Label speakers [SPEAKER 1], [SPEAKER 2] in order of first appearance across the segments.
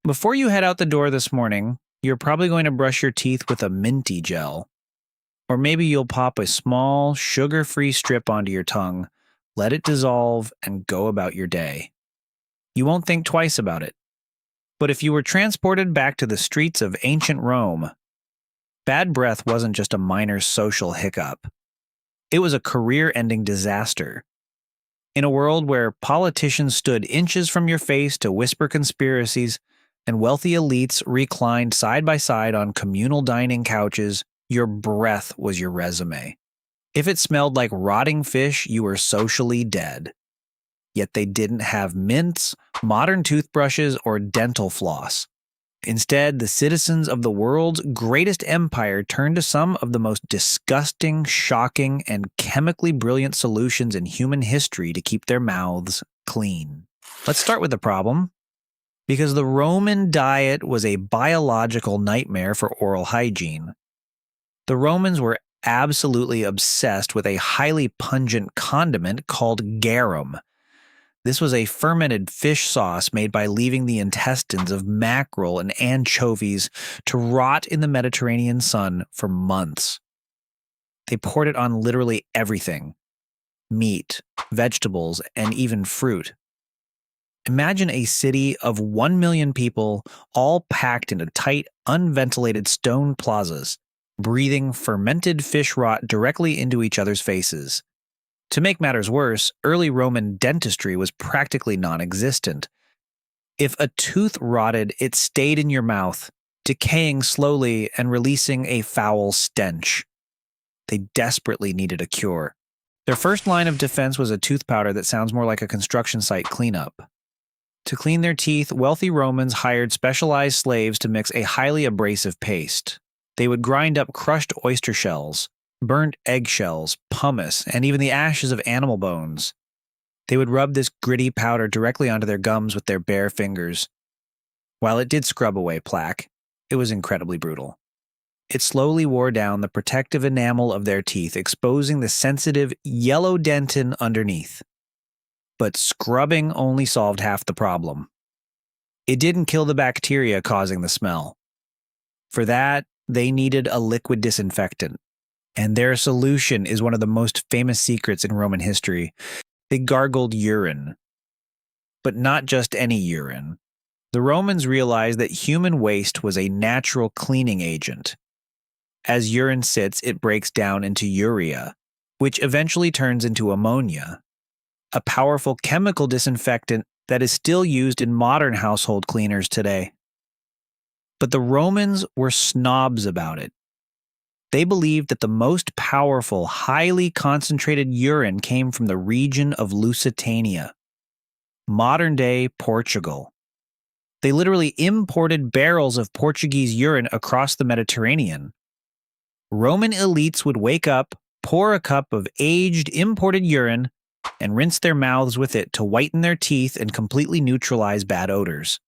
[SPEAKER 1] Before you head out the door this morning, you're probably going to brush your teeth with a minty gel. Or maybe you'll pop a small, sugar-free strip onto your tongue, let it dissolve, and go about your day. You won't think twice about it. But if you were transported back to the streets of ancient Rome, bad breath wasn't just a minor social hiccup. It was a career-ending disaster. In a world where politicians stood inches from your face to whisper conspiracies, and wealthy elites reclined side by side on communal dining couches, your breath was your resume. If it smelled like rotting fish, you were socially dead. Yet they didn't have mints, modern toothbrushes, or dental floss. Instead, the citizens of the world's greatest empire turned to some of the most disgusting, shocking, and chemically brilliant solutions in human history to keep their mouths clean. Let's start with the problem. Because the Roman diet was a biological nightmare for oral hygiene. The Romans were absolutely obsessed with a highly pungent condiment called garum. This was a fermented fish sauce made by leaving the intestines of mackerel and anchovies to rot in the Mediterranean sun for months. They poured it on literally everything: meat, vegetables, and even fruit. Imagine a city of 1 million people all packed into tight, unventilated stone plazas, breathing fermented fish rot directly into each other's faces. To make matters worse, early Roman dentistry was practically non-existent. If a tooth rotted, it stayed in your mouth, decaying slowly and releasing a foul stench. They desperately needed a cure. Their first line of defense was a tooth powder that sounds more like a construction site cleanup. To clean their teeth, wealthy Romans hired specialized slaves to mix a highly abrasive paste. They would grind up crushed oyster shells, burnt eggshells, pumice, and even the ashes of animal bones. They would rub this gritty powder directly onto their gums with their bare fingers. While it did scrub away plaque, it was incredibly brutal. It slowly wore down the protective enamel of their teeth, exposing the sensitive yellow dentin underneath. But scrubbing only solved half the problem. It didn't kill the bacteria causing the smell. For that, they needed a liquid disinfectant. And their solution is one of the most famous secrets in Roman history. They gargled urine. But not just any urine. The Romans realized that human waste was a natural cleaning agent. As urine sits, it breaks down into urea, which eventually turns into ammonia, a powerful chemical disinfectant that is still used in modern household cleaners today. But the Romans were snobs about it. They believed that the most powerful, highly concentrated urine came from the region of Lusitania, modern-day Portugal. They literally imported barrels of Portuguese urine across the Mediterranean. Roman elites would wake up, pour a cup of aged imported urine, and rinse their mouths with it to whiten their teeth and completely neutralize bad odors.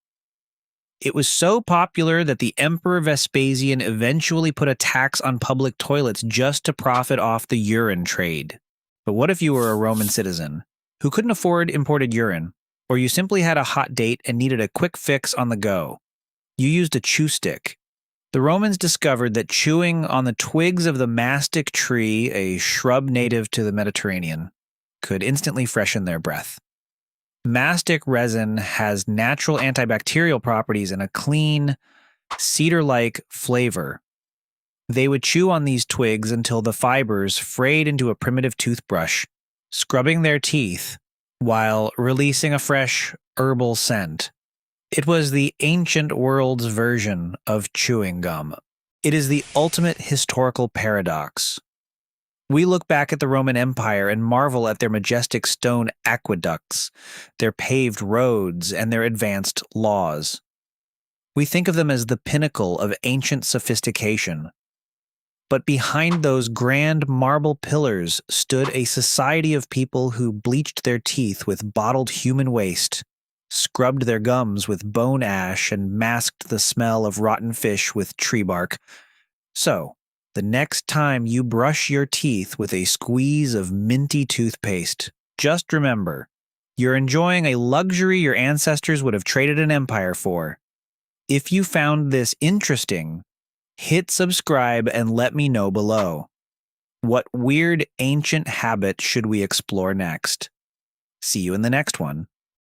[SPEAKER 1] It was so popular that the Emperor Vespasian eventually put a tax on public toilets just to profit off the urine trade. But what if you were a Roman citizen who couldn't afford imported urine, or you simply had a hot date and needed a quick fix on the go? You used a chew stick. The Romans discovered that chewing on the twigs of the mastic tree, a shrub native to the Mediterranean, could instantly freshen their breath. Mastic resin has natural antibacterial properties and a clean, cedar-like flavor. They would chew on these twigs until the fibers frayed into a primitive toothbrush, scrubbing their teeth while releasing a fresh, herbal scent. It was the ancient world's version of chewing gum. It is the ultimate historical paradox. We look back at the Roman Empire and marvel at their majestic stone aqueducts, their paved roads, and their advanced laws. We think of them as the pinnacle of ancient sophistication. But behind those grand marble pillars stood a society of people who bleached their teeth with bottled human waste, scrubbed their gums with bone ash, and masked the smell of rotten fish with tree bark. So, the next time you brush your teeth with a squeeze of minty toothpaste, just remember, you're enjoying a luxury your ancestors would have traded an empire for. If you found this interesting, hit subscribe and let me know below. What weird ancient habit should we explore next? See you in the next one.